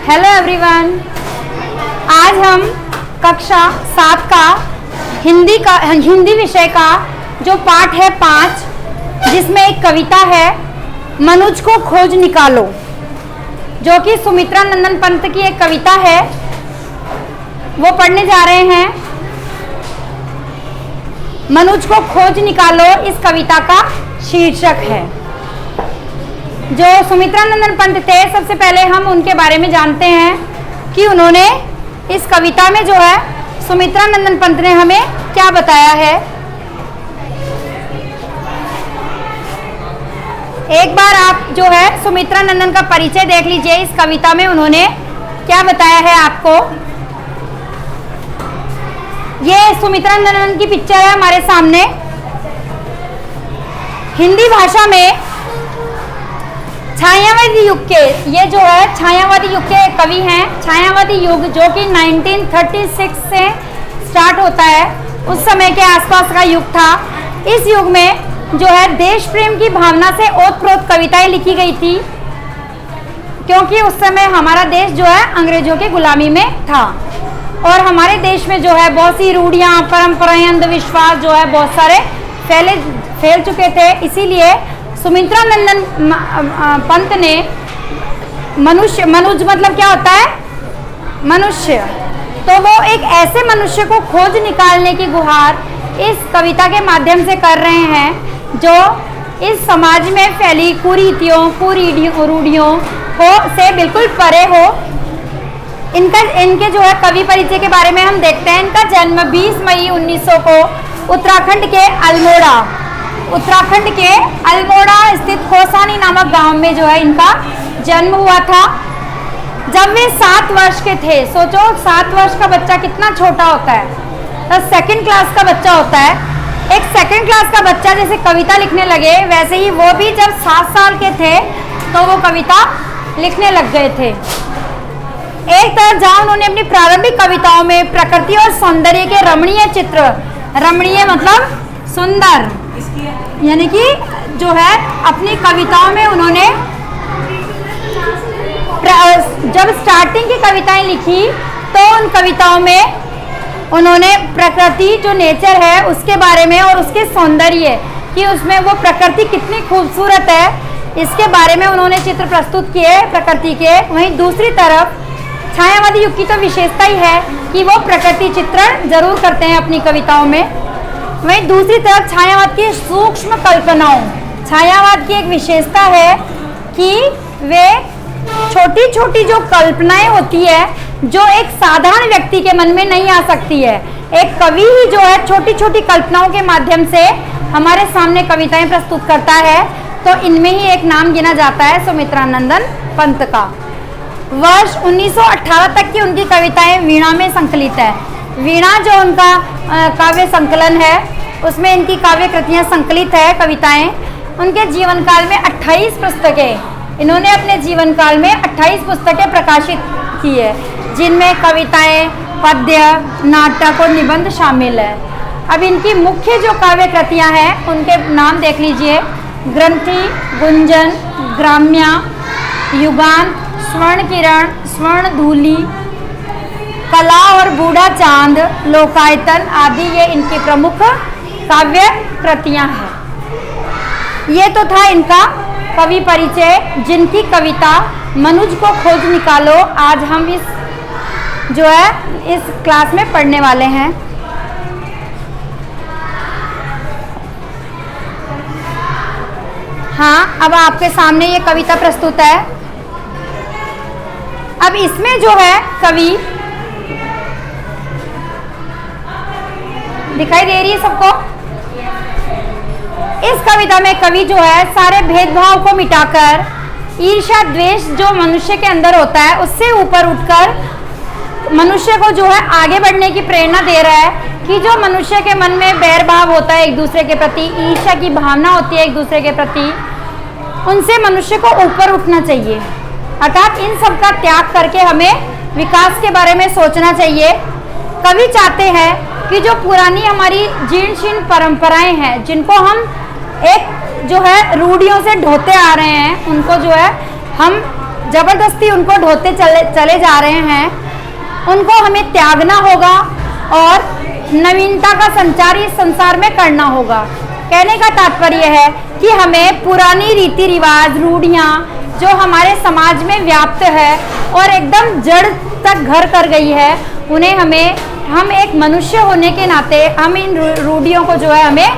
Hello everyone, आज हम कक्षा 7 का हिंदी विषय का जो पाठ है 5, जिसमें एक कविता है मनुज को खोज निकालो, जो कि सुमित्रा नंदन पंत की एक कविता है, वो पढ़ने जा रहे हैं। मनुज को खोज निकालो इस कविता का शीर्षक है। जो सुमित्रा नंदन पंत थे, सबसे पहले हम उनके बारे में जानते हैं कि उन्होंने इस कविता में जो है सुमित्रा नंदन पंत ने हमें क्या बताया है। एक बार आप जो है सुमित्रा नंदन का परिचय देख लीजिए। इस कविता में उन्होंने क्या बताया है आपको। ये सुमित्रा नंदन की पिक्चर है हमारे सामने। हिंदी भाषा में छायावादी युग के, ये जो है छायावादी युग के कवि हैं। छायावादी युग जो कि 1936 से स्टार्ट होता है, उस समय के आसपास का युग था। इस युग में जो है देश प्रेम की भावना से ओतप्रोत कविताएं लिखी गई थी, क्योंकि उस समय हमारा देश जो है अंग्रेजों की गुलामी में था और हमारे देश में जो है बहुत सी रूढ़ियाँ, परंपराएं, अंधविश्वास जो है बहुत सारे फैल चुके थे। इसीलिए सुमित्रा नंदन पंत ने मनुज मतलब क्या होता है? मनुष्य। तो वो एक ऐसे मनुष्य को खोज निकालने की गुहार इस कविता के माध्यम से कर रहे हैं, जो इस समाज में फैली कुरीतियों से बिल्कुल परे हो। इनके जो है कवि परिचय के बारे में हम देखते हैं। इनका जन्म 20 मई 1900 को उत्तराखंड के अल्मोड़ा स्थित खोसानी नामक गांव में जो है इनका जन्म हुआ था। जब वे 7 वर्ष के थे, सोचो 7 वर्ष का बच्चा कितना छोटा होता है, तो 2nd क्लास का बच्चा होता है। एक 2nd क्लास का बच्चा जैसे कविता लिखने लगे, वैसे ही वो भी जब 7 साल के थे तो वो कविता लिखने लग गए थे। एक तरफ जहाँ उन्होंने अपनी प्रारंभिक कविताओं में प्रकृति और सौंदर्य के रमणीय चित्र, रमणीय मतलब सुंदर, यानी कि जो है अपनी कविताओं में उन्होंने जब स्टार्टिंग की कविताएं लिखी तो उन कविताओं में उन्होंने प्रकृति जो नेचर है उसके बारे में और उसके सौंदर्य कि उसमें वो प्रकृति कितनी खूबसूरत है, इसके बारे में उन्होंने चित्र प्रस्तुत किए प्रकृति के। वहीं दूसरी तरफ छायावादी युग की तो विशेषता ही है कि वो प्रकृति चित्रण जरूर करते हैं अपनी कविताओं में। वहीं दूसरी तरफ छायावाद की सूक्ष्म कल्पनाओं, छायावाद की एक विशेषता है कि वे छोटी छोटी जो कल्पनाएं होती है, जो एक साधारण व्यक्ति के मन में नहीं आ सकती है, एक कवि ही जो है छोटी छोटी कल्पनाओं के माध्यम से हमारे सामने कविताएं प्रस्तुत करता है। तो इनमें ही एक नाम गिना जाता है सुमित्रा नंदन पंत का। वर्ष 1918 तक की उनकी कविताएं वीणा में संकलित है। वीणा जो उनका काव्य संकलन है, उसमें इनकी काव्य कृतियाँ संकलित है कविताएं। उनके जीवन काल में 28 पुस्तकें, इन्होंने अपने जीवन काल में 28 पुस्तकें प्रकाशित की है, जिनमें कविताएं, पद्य, नाटक और निबंध शामिल है। अब इनकी मुख्य जो काव्य कृतियाँ हैं उनके नाम देख लीजिए। ग्रंथि, गुंजन, ग्राम्या, युगांत, स्वर्ण किरण, स्वर्ण धूलि, कला और बूढ़ा चांद, लोकायतन आदि ये इनकी प्रमुख काव्य कृतियां हैं। ये तो था इनका कवि परिचय, जिनकी कविता मनुज को खोज निकालो आज हम इस क्लास में पढ़ने वाले हैं। हाँ, अब आपके सामने ये कविता प्रस्तुत है। अब इसमें जो है कवि दिखाई दे रही है सबको। इस कविता में कवि जो है सारे भेदभाव को मिटाकर, ईर्ष्या द्वेष जो मनुष्य के अंदर होता है उससे ऊपर उठकर मनुष्य को जो है आगे बढ़ने की प्रेरणा दे रहा है। कि जो मनुष्य के मन में बैर भाव होता है एक दूसरे के प्रति, ईर्ष्या की भावना होती है एक दूसरे के प्रति, उनसे मनुष्य को ऊपर उठना चाहिए। अर्थात इन सब का त्याग करके हमें विकास के बारे में सोचना चाहिए। कवि चाहते हैं कि जो पुरानी हमारी जीर्ण शीर्ण परंपराएं हैं, जिनको हम एक जो है रूढ़ियों से ढोते आ रहे हैं, उनको जो है हम जबरदस्ती उनको ढोते चले जा रहे हैं, उनको हमें त्यागना होगा और नवीनता का संचार इस संसार में करना होगा। कहने का तात्पर्य है कि हमें पुरानी रीति रिवाज, रूढ़ियाँ जो हमारे समाज में व्याप्त है और एकदम जड़ तक घर कर गई है, उन्हें हम एक मनुष्य होने के नाते हम इन रूढ़ियों को जो है हमें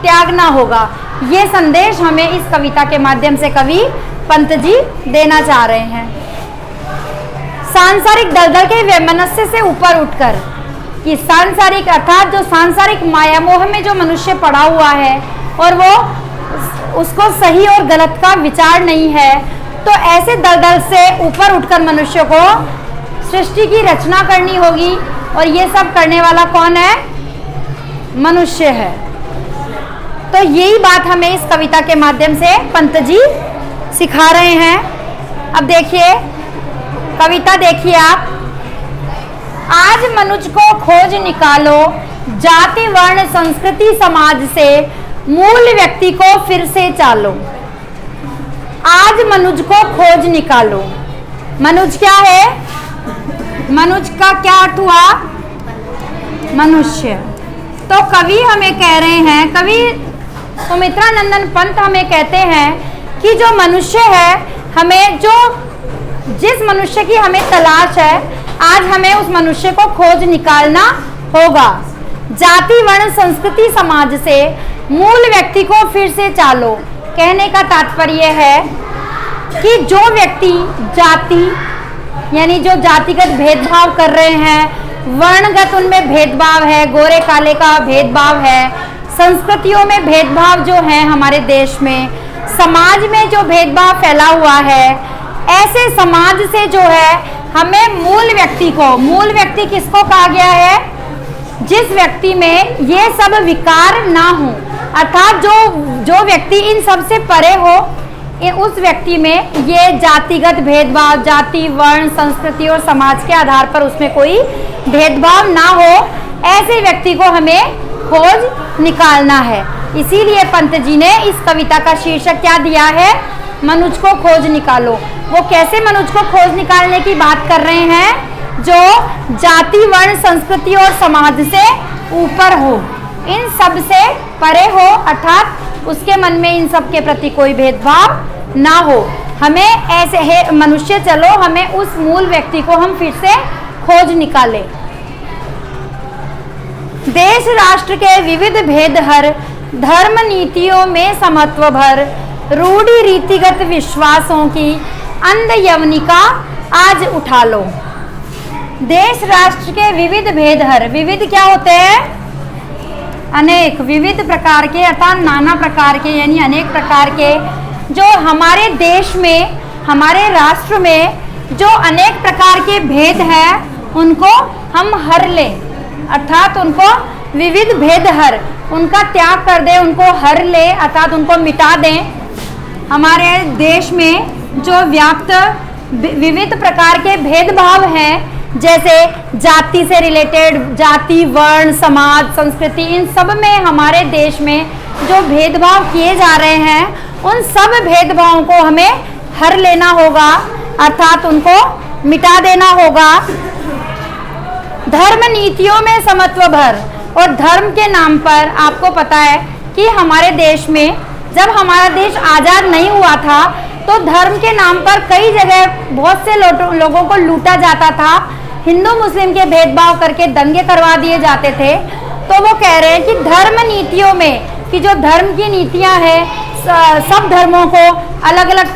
त्यागना होगा। ये संदेश हमें इस कविता के माध्यम से कवि पंत जी देना चाह रहे हैं। सांसारिक दलदल के वैमनस्य से ऊपर उठकर, कि सांसारिक अर्थात जो सांसारिक माया मोह में जो मनुष्य पड़ा हुआ है और वो उसको सही और गलत का विचार नहीं है, तो ऐसे दलदल से ऊपर उठकर मनुष्य को सृष्टि की रचना करनी होगी। और ये सब करने वाला कौन है? मनुष्य है। तो यही बात हमें इस कविता के माध्यम से पंत जी सिखा रहे हैं। अब देखिए कविता, देखिए आप। आज मनुष्य को खोज निकालो, जाति वर्ण संस्कृति समाज से मूल व्यक्ति को फिर से चालो। आज मनुष्य को खोज निकालो। मनुष्य क्या है? मनुष्य का क्या अर्थ हुआ? मनुष्य। तो कवि हमें कह रहे हैं, कवि सुमित्रानंदन पंत हमें कहते हैं कि जो मनुष्य है, हमें जिस मनुष्य की हमें तलाश है, आज हमें उस मनुष्य को खोज निकालना होगा। जाति वर्ण संस्कृति समाज से मूल व्यक्ति को फिर से चालो। कहने का तात्पर्य है कि जो व्यक्ति जाति यानी जो जातिगत भेदभाव कर रहे हैं, वर्णगत उनमें भेदभाव है, गोरे काले का भेदभाव है, संस्कृतियों में भेदभाव जो है हमारे देश में, समाज में जो भेदभाव फैला हुआ है, ऐसे समाज से जो है हमें मूल व्यक्ति को, मूल व्यक्ति किसको कहा गया है? जिस व्यक्ति में ये सब विकार ना हो, अर्थात जो व्यक्ति इन सब से परे हो, उस व्यक्ति में ये जातिगत भेदभाव, जाति वर्ण संस्कृति और समाज के आधार पर उसमें कोई भेदभाव ना हो, ऐसे व्यक्ति को हमें खोज निकालना है। इसीलिए पंत जी ने इस कविता का शीर्षक क्या दिया है? मनुष्य को खोज निकालो। वो कैसे मनुष्य को खोज निकालने की बात कर रहे हैं? जो जाति वर्ण संस्कृति और समाज से ऊपर हो, इन सब से परे हो, अर्थात उसके मन में इन सब के प्रति कोई भेदभाव ना हो। हमें ऐसे है मनुष्य, चलो हमें उस मूल व्यक्ति को हम फिर से खोज निकालें। देश राष्ट्र के विविध भेद हर, धर्म नीतियों में समत्व भर, रूढ़ि रीतिगत विश्वासों की अंध यवनिका आज उठा लो। देश राष्ट्र के विविध भेद हर, विविध क्या होते हैं? अनेक, विविध प्रकार के अर्थात नाना प्रकार के, यानी अनेक प्रकार के जो हमारे देश में, हमारे राष्ट्र में जो अनेक प्रकार के भेद हैं, उनको हम हर लें, अर्थात उनको विविध भेद हर, उनका त्याग कर दें, उनको हर ले, अर्थात उनको मिटा दें। हमारे देश में जो व्याप्त विविध प्रकार के भेदभाव हैं, जैसे जाति से रिलेटेड, जाति वर्ण समाज संस्कृति, इन सब में हमारे देश में जो भेदभाव किए जा रहे हैं, उन सब भेदभावों को हमें हर लेना होगा, अर्थात उनको मिटा देना होगा। धर्म नीतियों में समत्व भर, और धर्म के नाम पर आपको पता है कि हमारे देश में जब हमारा देश आज़ाद नहीं हुआ था, तो धर्म के नाम पर कई जगह बहुत से लोगों को लूटा जाता था, हिंदू मुस्लिम के भेदभाव करके दंगे करवा दिए जाते थे। तो वो कह रहे हैं कि धर्म नीतियों में, कि जो धर्म की नीतियां हैं, सब धर्मों को अलग अलग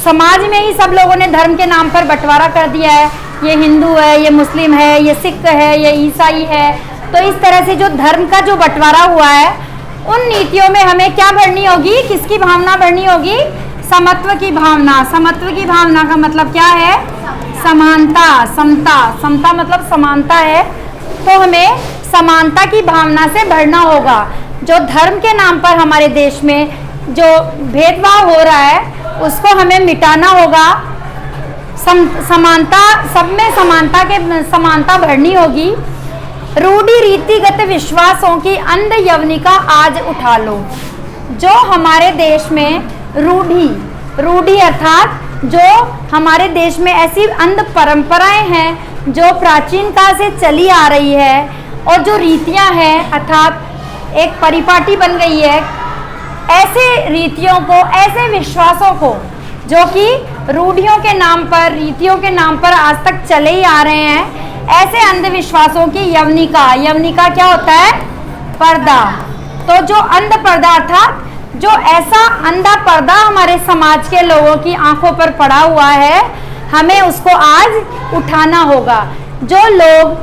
समाज में ही सब लोगों ने धर्म के नाम पर बंटवारा कर दिया है, ये हिंदू है, ये मुस्लिम है, ये सिख है, ये ईसाई है। तो इस तरह से जो धर्म का जो बंटवारा हुआ है, उन नीतियों में हमें क्या भरनी होगी? किसकी भावना भरनी होगी? समत्व की भावना। समत्व की भावना का मतलब क्या है? समानता, समता। समता मतलब समानता है, तो हमें समानता की भावना से भरना होगा। जो धर्म के नाम पर हमारे देश में जो भेदभाव हो रहा है, उसको हमें मिटाना होगा। समानता, सब में समानता भरनी होगी। रूढ़ि रीतिगत विश्वासों की अंध यवनिका आज उठा लो। जो हमारे देश में रूढ़ि अर्थात जो हमारे देश में ऐसी अंध परंपराएं हैं जो प्राचीन काल से चली आ रही है और जो रीतियां हैं अर्थात एक परिपाटी बन गई है, ऐसे रीतियों को, ऐसे विश्वासों को जो कि रूढ़ियों के नाम पर, रीतियों के नाम पर आज तक चले ही आ रहे हैं, ऐसे अंधविश्वासों की यवनिका क्या होता है? पर्दा। तो जो अंध पर्दा अर्थात जो ऐसा अंधा पर्दा हमारे समाज के लोगों की आंखों पर पड़ा हुआ है, हमें उसको आज उठाना होगा। जो लोग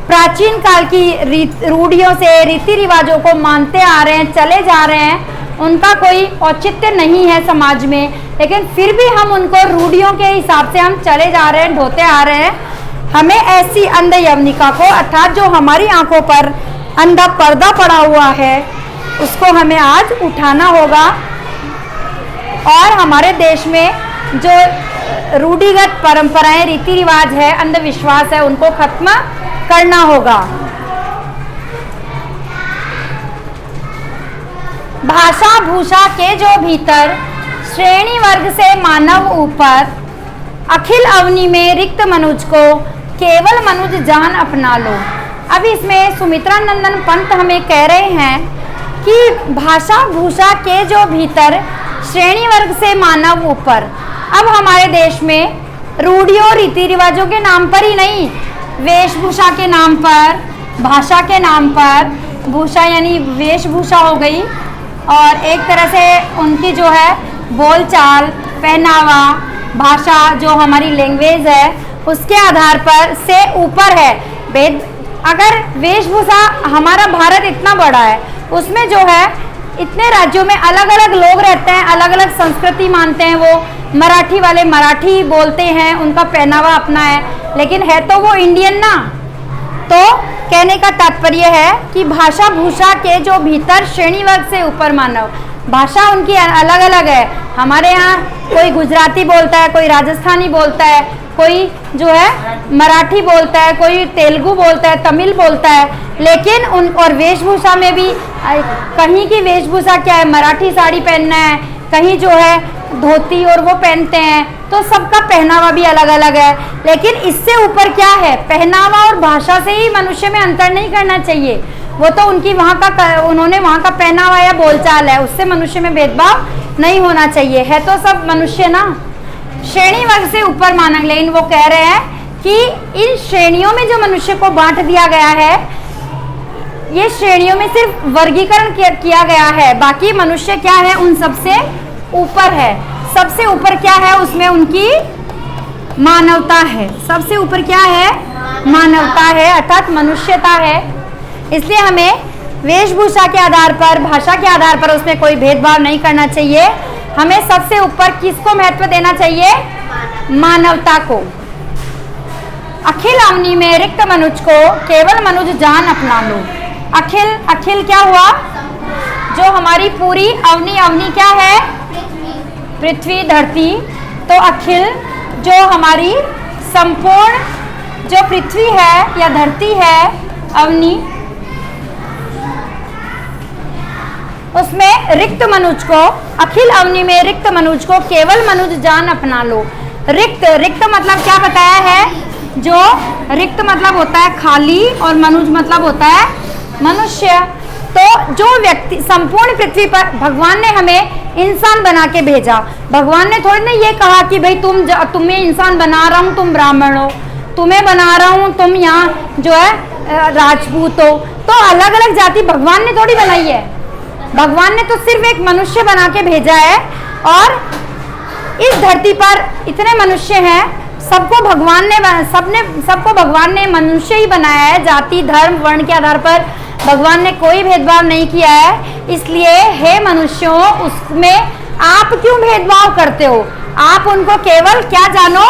प्राचीन काल की रूढ़ियों से, रीति रिवाजों को मानते आ रहे हैं, चले जा रहे हैं, उनका कोई औचित्य नहीं है समाज में, लेकिन फिर भी हम उनको रूढ़ियों के हिसाब से हम चले जा रहे हैं, ढोते आ रहे हैं। हमें ऐसी अंध यवनिका को अर्थात जो हमारी आंखों पर अंधा पर्दा पड़ा हुआ है, उसको हमें आज उठाना होगा और हमारे देश में जो रूढ़िगत परंपराएं, रीति रिवाज है, अंधविश्वास है, उनको खत्म करना होगा। भाषा भूषा के जो भीतर, श्रेणी वर्ग से मानव ऊपर, अखिल अवनी में रिक्त मनुज को केवल मनुज जान अपना लो। अब इसमें सुमित्रा नंदन पंत हमें कह रहे हैं कि भाषा भूषा के जो भीतर, श्रेणी वर्ग से मानव ऊपर। अब हमारे देश में रूढ़ियों, रीति रिवाजों के नाम पर ही नहीं, वेशभूषा के नाम पर, भाषा के नाम पर, भूषा यानी वेशभूषा हो गई, और एक तरह से उनकी जो है बोलचाल, पहनावा, भाषा जो हमारी लैंग्वेज है, उसके आधार पर से ऊपर है भेद। अगर वेशभूषा, हमारा भारत इतना बड़ा है, उसमें जो है इतने राज्यों में अलग अलग लोग रहते हैं, अलग अलग संस्कृति मानते हैं। वो मराठी वाले मराठी बोलते हैं, उनका पहनावा अपना है, लेकिन है तो वो इंडियन ना। तो कहने का तात्पर्य है कि भाषा भूषा के जो भीतर, श्रेणी वर्ग से ऊपर मानव। भाषा उनकी अलग अलग है। हमारे यहाँ कोई गुजराती बोलता है, कोई राजस्थानी बोलता है, कोई जो है मराठी बोलता है, कोई तेलुगु बोलता है, तमिल बोलता है, लेकिन उन और वेशभूषा में भी कहीं की वेशभूषा क्या है, मराठी साड़ी पहनना है, कहीं जो है धोती और वो पहनते हैं, तो सबका पहनावा भी अलग अलग है। लेकिन इससे ऊपर क्या है, पहनावा और भाषा से ही मनुष्य में अंतर नहीं करना चाहिए। वो तो उनकी वहाँ का, उन्होंने वहाँ का पहनावा या बोलचाल है, उससे मनुष्य में भेदभाव नहीं होना चाहिए। है तो सब मनुष्य ना, श्रेणी वर्ग से ऊपर माना। लेकिन वो कह रहे हैं कि इन श्रेणियों में जो मनुष्य को बांट दिया गया है, ये श्रेणियों में सिर्फ वर्गीकरण किया गया है, बाकी मनुष्य क्या है, उन सबसे ऊपर है। सबसे ऊपर क्या है, उसमें उनकी मानवता है। सबसे ऊपर क्या है, मानवता है, अर्थात मनुष्यता है। इसलिए हमें वेशभूषा के आधार पर, भाषा के आधार पर उसमें कोई भेदभाव नहीं करना चाहिए। हमें सबसे ऊपर किसको महत्व देना चाहिए, मानवता को। अखिल अवनी में रिक्त मनुज को केवल मनुज जान अपना लो। अखिल, अखिल क्या हुआ, जो हमारी पूरी अवनी, अवनी क्या है, पृथ्वी, धरती। तो अखिल जो हमारी संपूर्ण जो पृथ्वी है या धरती है, अवनी, उसमें रिक्त मनुज को, अखिल अवनी में रिक्त मनुज को केवल मनुज जान अपना लो। रिक्त, रिक्त मतलब क्या बताया है, जो रिक्त मतलब होता है खाली, और मनुज मतलब होता है मनुष्य। तो जो व्यक्ति, संपूर्ण पृथ्वी पर भगवान ने हमें इंसान बना के भेजा। भगवान ने थोड़ी ना ये कहा कि भाई तुम्हें इंसान बना रहा हूँ, तुम ब्राह्मण हो, तुम्हें बना रहा हूँ, तुम यहाँ जो है राजपूत हो। तो अलग अलग जाति भगवान ने थोड़ी बनाई है। भगवान ने तो सिर्फ एक मनुष्य बना के भेजा है, और इस धरती पर इतने मनुष्य हैं, सबको भगवान ने, सबको भगवान ने मनुष्य ही बनाया है। जाति, धर्म, वर्ण के आधार पर भगवान ने कोई भेदभाव नहीं किया है। इसलिए हे मनुष्यों, उसमें आप क्यों भेदभाव करते हो? आप उनको केवल क्या जानो,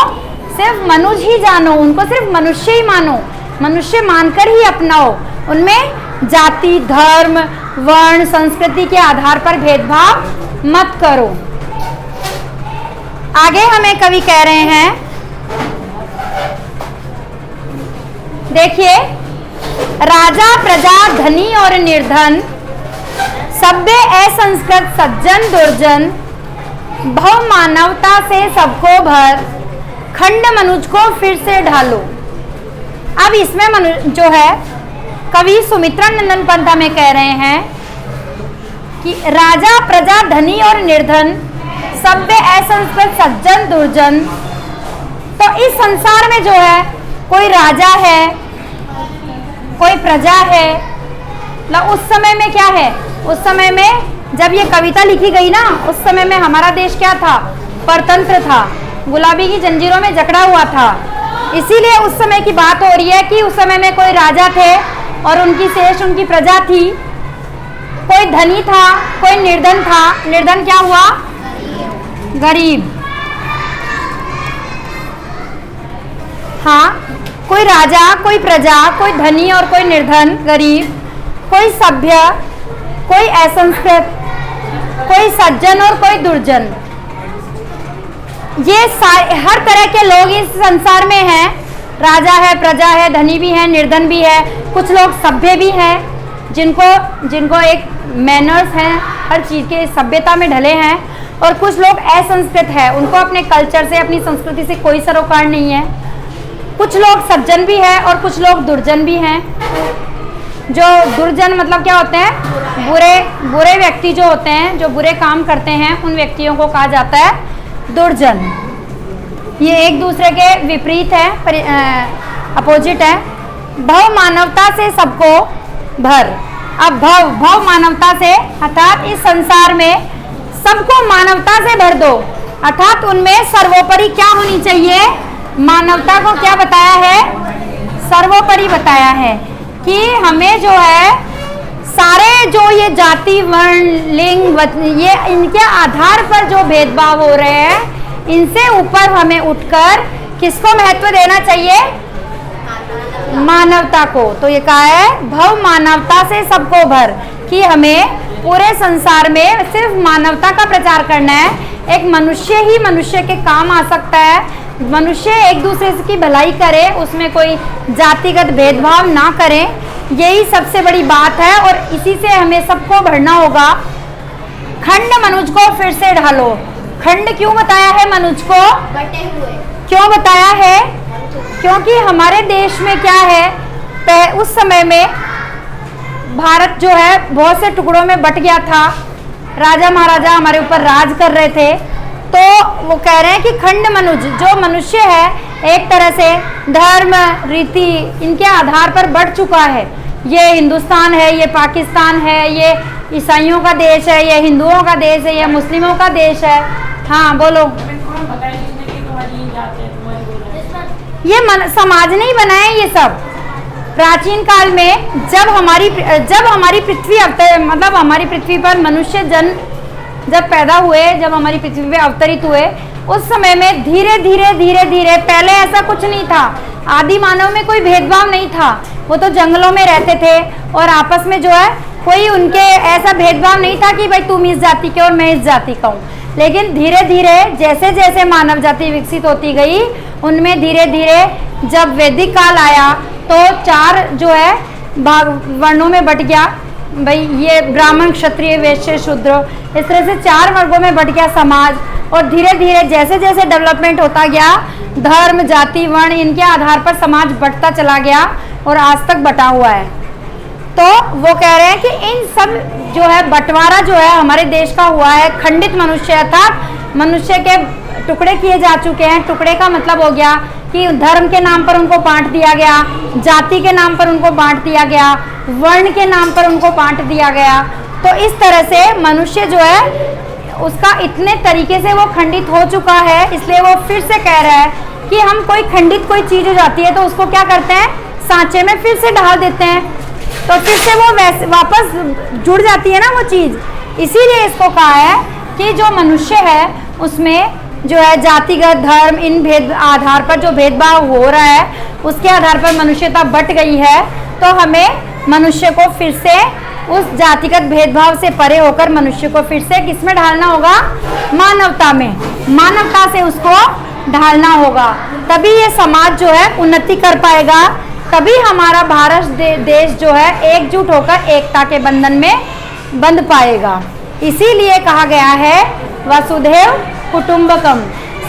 सिर्फ मनुष्य ही जानो, उनको सिर्फ मनुष्य ही मानो, मनुष्य मानकर ही अपनाओ। उनमें जाति, धर्म, वर्ण, संस्कृति के आधार पर भेदभाव मत करो। आगे हमें कवि कह रहे हैं, देखिए, राजा, प्रजा, धनी और निर्धन, सभ्य असंस्कृत, सज्जन दुर्जन, भव मानवता से सबको भर, खंड मनुज को फिर से ढालो। अब इसमें जो है कवि सुमित्रा नंदन पंत हमें कह रहे हैं कि राजा प्रजा धनी और निर्धन, सभ्य असंस्कृत सज्जन दुर्जन। तो इस संसार में जो है कोई राजा है, कोई प्रजा है। उस समय में क्या है, उस समय में जब ये कविता लिखी गई ना, उस समय में हमारा देश क्या था, परतंत्र था, गुलाबी की जंजीरों में जकड़ा हुआ था। इसीलिए उस समय की बात हो रही है कि उस समय में कोई राजा थे और उनकी शेष उनकी प्रजा थी। कोई धनी था, कोई निर्धन था। निर्धन क्या हुआ, गरीब। हाँ, कोई राजा, कोई प्रजा, कोई धनी और कोई निर्धन, गरीब, कोई सभ्य, कोई असंस्कृत, कोई सज्जन और कोई दुर्जन। ये हर तरह के लोग इस संसार में हैं। राजा है, प्रजा है, धनी भी है, निर्धन भी है। कुछ लोग सभ्य भी हैं, जिनको एक मैनर्स हैं, हर चीज़ के सभ्यता में ढले हैं। और कुछ लोग असंस्कृत है, उनको अपने कल्चर से, अपनी संस्कृति से कोई सरोकार नहीं है। कुछ लोग सज्जन भी है और कुछ लोग दुर्जन भी हैं। जो दुर्जन मतलब क्या होते हैं, बुरे व्यक्ति जो होते हैं, जो बुरे काम करते हैं, उन व्यक्तियों को कहा जाता है दुर्जन। ये एक दूसरे के विपरीत है, अपोजिट है। भव मानवता से सबको भर। अब भव मानवता से, अर्थात इस संसार में सबको मानवता से भर दो। अर्थात उनमें सर्वोपरि क्या होनी चाहिए, मानवता को क्या बताया है, सर्वोपरि बताया है कि हमें जो है सारे जो ये जाति, वर्ण, लिंग, ये इनके आधार पर जो भेदभाव हो रहे हैं, इनसे ऊपर हमें उठकर किसको महत्व देना चाहिए, मानवता को। तो ये कहा है भव मानवता से सबको भर, कि हमें पूरे संसार में सिर्फ मानवता का प्रचार करना है। एक मनुष्य ही मनुष्य के काम आ सकता है। मनुष्य एक दूसरे की भलाई करे, उसमें कोई जातिगत भेदभाव ना करें, यही सबसे बड़ी बात है। और इसी से हमें सबको भरना होगा। खंड मनुज को फिर से ढालो। खंड क्यों बताया है, मनुज को बटे हुए क्यों बताया है, क्योंकि हमारे देश में क्या है, उस समय में भारत जो है बहुत से टुकड़ों में बट गया था। राजा महाराजा हमारे ऊपर राज कर रहे थे। तो वो कह रहे हैं कि खंड मनुज, जो मनुष्य है एक तरह से धर्म, रीति, इनके आधार पर बढ़ चुका है। ये हिंदुस्तान है, ये पाकिस्तान है, ये ईसाइयों का देश है, ये हिंदुओं का देश है, ये मुस्लिमों का देश है। हाँ बोलो। ये समाज नहीं बनाए ये सब। प्राचीन काल में जब हमारी पृथ्वी मतलब हमारी पृथ्वी पर मनुष्य जन जब पैदा हुए, जब हमारी पृथ्वी पे अवतरित हुए, उस समय में धीरे धीरे पहले ऐसा कुछ नहीं था। आदि मानव में कोई भेदभाव नहीं था। वो तो जंगलों में रहते थे और आपस में जो है कोई उनके ऐसा भेदभाव नहीं था कि भाई तुम इस जाति के और मैं इस जाति का हूँ। लेकिन धीरे धीरे जैसे जैसे मानव जाति विकसित होती गई, उनमें धीरे धीरे जब वैदिक काल आया तो 4 जो है वर्णों में बट गया। भाई ये ब्राह्मण, क्षत्रिय, वैश्य, शूद्र, इस तरह से 4 वर्गों में बट गया समाज। और धीरे धीरे जैसे जैसे डेवलपमेंट होता गया, धर्म, जाति, वर्ण, इनके आधार पर समाज बढ़ता चला गया और आज तक बटा हुआ है। तो वो कह रहे हैं कि इन सब जो है बंटवारा जो है हमारे देश का हुआ है। खंडित मनुष्य, अर्थात मनुष्य के टुकड़े किए जा चुके हैं। टुकड़े का मतलब हो गया कि धर्म के नाम पर उनको बांट दिया गया, जाति के नाम पर उनको बांट दिया गया, वर्ण के नाम पर उनको बांट दिया गया। तो इस तरह से मनुष्य जो है उसका इतने तरीके से वो खंडित हो चुका है। इसलिए वो फिर से कह रहा है कि हम कोई खंडित कोई चीज़ हो जाती है तो उसको क्या करते हैं, सांचे में फिर से ढाल देते हैं, तो फिर से वो वैसे वापस जुड़ जाती है ना वो चीज़। इसीलिए इसको कहा है कि जो मनुष्य है उसमें जो है जातिगत, धर्म, इन भेद आधार पर जो भेदभाव हो रहा है, उसके आधार पर मनुष्यता बट गई है। तो हमें मनुष्य को फिर से उस जातिगत भेदभाव से परे होकर मनुष्य को फिर से किस में ढालना होगा, मानवता में। मानवता से उसको ढालना होगा, तभी ये समाज जो है उन्नति कर पाएगा। तभी हमारा भारत देश जो है एकजुट होकर एकता के बंधन में बंध पाएगा। इसीलिए कहा गया है वसुधैव कुटुंबकम।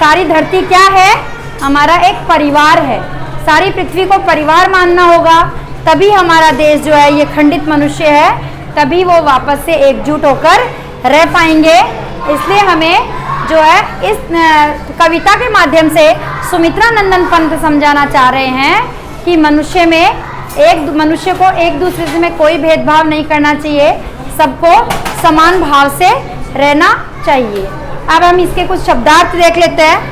सारी धरती क्या है? हमारा एक परिवार है। सारी पृथ्वी को परिवार मानना होगा, तभी हमारा देश जो है, ये खंडित मनुष्य है, तभी वो वापस से एकजुट होकर रह पाएंगे। इसलिए हमें जो है इस कविता के माध्यम से सुमित्रा नंदन पंत समझाना चाह रहे हैं कि मनुष्य को एक दूसरे से में कोई भेदभाव नहीं करना चाहिए, सबको समान भाव से रहना चाहिए। अब हम इसके कुछ शब्दार्थ देख लेते हैं।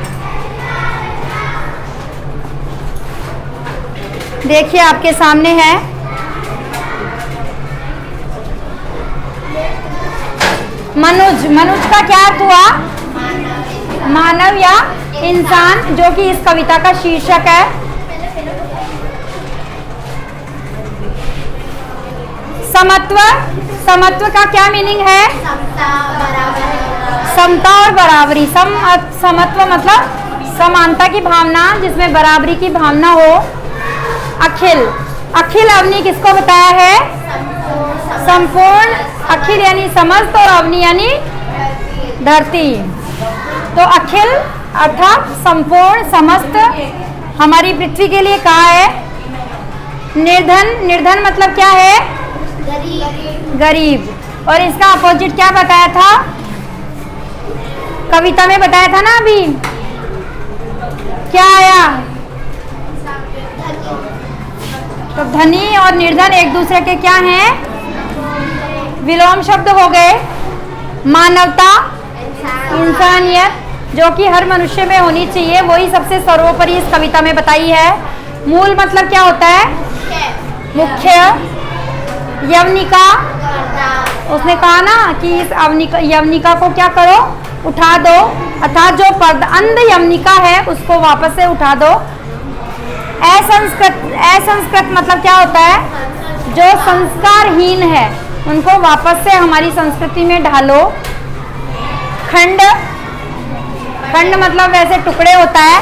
देखिए आपके सामने है, मनुज का क्या अर्थ हुआ? मानव या इंसान, जो कि इस कविता का शीर्षक है। समत्व का क्या मीनिंग है? समता और बराबरी। समत्व मतलब समानता की भावना, जिसमें बराबरी की भावना हो। अखिल अवनी किसको बताया है? संपूर्ण। अखिल यानी समस्त और अवनी यानी धरती। तो अखिल अर्थात संपूर्ण समस्त हमारी पृथ्वी के लिए कहा है। निर्धन मतलब क्या है? गरीब। और इसका अपोजिट क्या बताया था? कविता में बताया था ना अभी, क्या आया? तो धनी और निर्धन एक दूसरे के क्या हैं? विलोम शब्द हो गए। मानवता, इंसानियत, जो कि हर मनुष्य में होनी चाहिए, वही सबसे सर्वोपरि इस कविता में बताई है। मूल मतलब क्या होता है? मुख्य। यवनिका, उसने कहा ना कि इस यवनिका को क्या करो? उठा दो, अर्थात जो अंध यवनिका है उसको वापस से उठा दो। असंस्कृत मतलब क्या होता है? जो संस्कारहीन है उनको वापस से हमारी संस्कृति में ढालो। खंड मतलब वैसे टुकड़े होता है,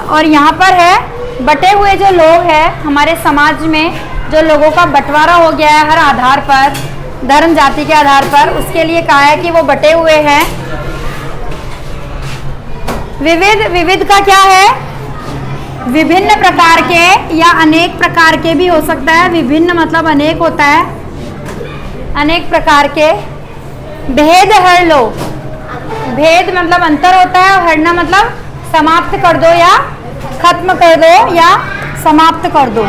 और यहाँ पर है बटे हुए जो लोग हैं हमारे समाज में, जो लोगों का बंटवारा हो गया है हर आधार पर, धर्म जाति के आधार पर, उसके लिए कहा है कि वो बटे हुए हैं। विविध का क्या है? विभिन्न प्रकार के या अनेक प्रकार के भी हो सकता है। विभिन्न मतलब अनेक होता है, अनेक प्रकार के। भेद हर लो, भेद मतलब अंतर होता है, और हरना मतलब समाप्त कर दो या खत्म कर दो या समाप्त कर दो।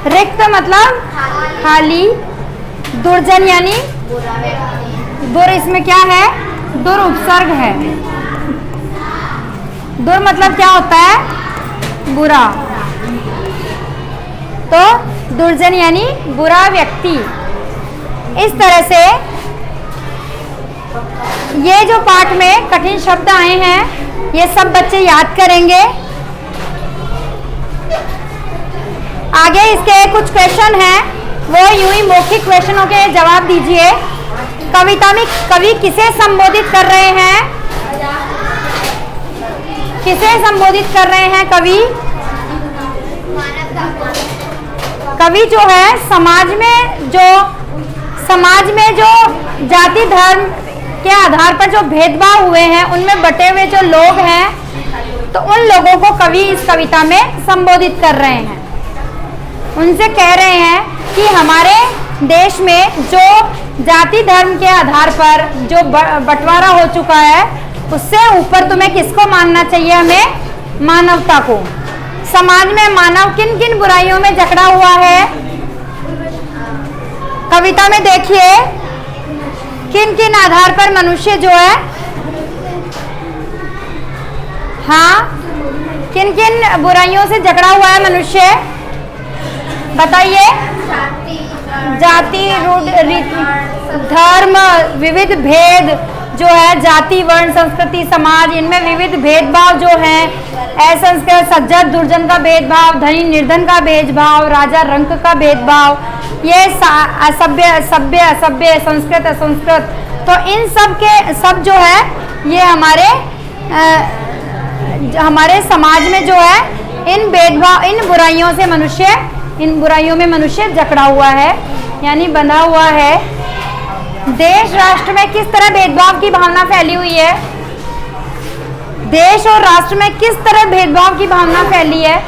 रिक्त मतलब खाली। दुर्जन यानी दुर, इसमें क्या है? दुर उपसर्ग है। दुर मतलब क्या होता है? बुरा। तो दुर्जन यानी बुरा व्यक्ति। इस तरह से ये जो पाठ में कठिन शब्द आए हैं ये सब बच्चे याद करेंगे। आगे इसके कुछ क्वेश्चन हैं, वो यूं ही मौखिक क्वेश्चनों के जवाब दीजिए। कविता में कवि किसे संबोधित कर रहे हैं? किसे संबोधित कर रहे हैं कवि? कवि जो है समाज में जो जाति धर्म के आधार पर जो भेदभाव हुए हैं, उनमें बटे हुए जो लोग हैं, तो उन लोगों को कवि इस कविता में संबोधित कर रहे हैं। उनसे कह रहे हैं कि हमारे देश में जो जाति धर्म के आधार पर जो बंटवारा हो चुका है, उससे ऊपर तुम्हें किसको मानना चाहिए? हमें मानवता को। समाज में मानव किन किन बुराइयों में जकड़ा हुआ है? कविता में देखिए किन किन आधार पर मनुष्य जो है, हाँ, किन किन बुराइयों से जकड़ा हुआ है मनुष्य? बताइए। जाति, धर्म, विविध भेद जो है, जाति, वर्ण, संस्कृति, समाज, इनमें विविध भेदभाव जो है, असंस्कृत सज्जन दुर्जन का भेदभाव, धनी निर्धन का भेदभाव, राजा रंक का भेदभाव, ये असभ्य, संस्कृत असंस्कृत, तो इन सब के सब जो है ये हमारे समाज में जो है इन भेदभाव, इन बुराइयों में मनुष्य जकड़ा हुआ है, यानी बंधा हुआ है। देश राष्ट्र में किस तरह भेदभाव की भावना फैली हुई है? देश और राष्ट्र में किस तरह भेदभाव की भावना फैली है?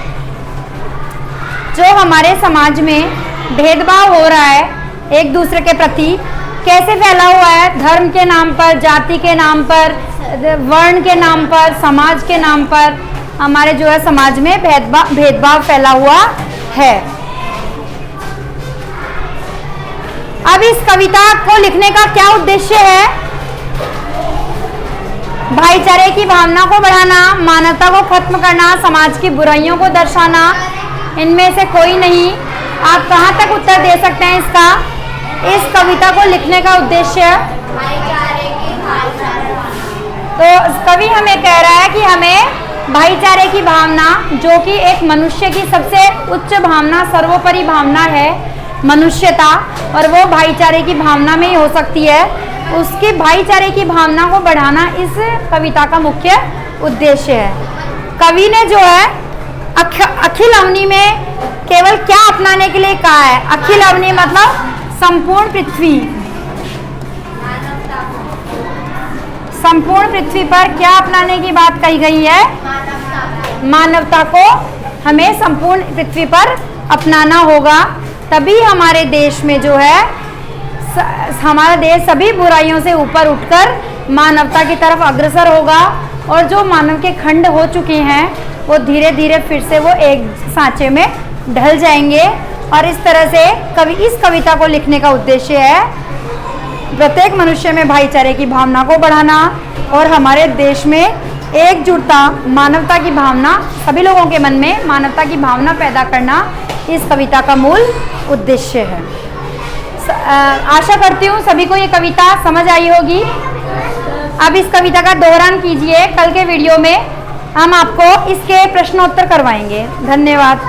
जो हमारे समाज में भेदभाव हो रहा है एक दूसरे के प्रति, कैसे फैला हुआ है? धर्म के नाम पर, जाति के नाम पर, वर्ण के नाम पर, समाज के नाम पर हमारे जो है समाज में भेदभाव फैला हुआ है। अब इस कविता को लिखने का क्या उद्देश्य है? भाईचारे की भावना को बढ़ाना, मानवता को खत्म करना, समाज की बुराइयों को दर्शाना, इनमें से कोई नहीं। आप कहाँ तक उत्तर दे सकते हैं इसका? इस कविता को लिखने का उद्देश्य तो कवि हमें कह रहा है कि हमें भाईचारे की भावना, जो कि एक मनुष्य की सबसे उच्च भावना, सर्वोपरि भावना है मनुष्यता, और वो भाईचारे की भावना में ही हो सकती है, उसकी भाईचारे की भावना को बढ़ाना इस कविता का मुख्य उद्देश्य है। कवि ने जो है अखिल अवनी में केवल क्या अपनाने के लिए कहा है? अखिल अवनी मतलब संपूर्ण पृथ्वी। संपूर्ण पृथ्वी पर क्या अपनाने की बात कही गई है? मानवता को हमें संपूर्ण पृथ्वी पर अपनाना होगा, तभी हमारे देश में जो है हमारा देश सभी बुराइयों से ऊपर उठकर मानवता की तरफ अग्रसर होगा, और जो मानव के खंड हो चुके हैं वो धीरे धीरे फिर से वो एक सांचे में ढल जाएंगे। और इस तरह से इस कविता को लिखने का उद्देश्य है प्रत्येक मनुष्य में भाईचारे की भावना को बढ़ाना और हमारे देश में एकजुटता, मानवता की भावना, सभी लोगों के मन में मानवता की भावना पैदा करना इस कविता का मूल उद्देश्य है। आशा करती हूँ सभी को ये कविता समझ आई होगी। अब इस कविता का दोहरान कीजिए, कल के वीडियो में हम आपको इसके प्रश्नोत्तर करवाएंगे। धन्यवाद।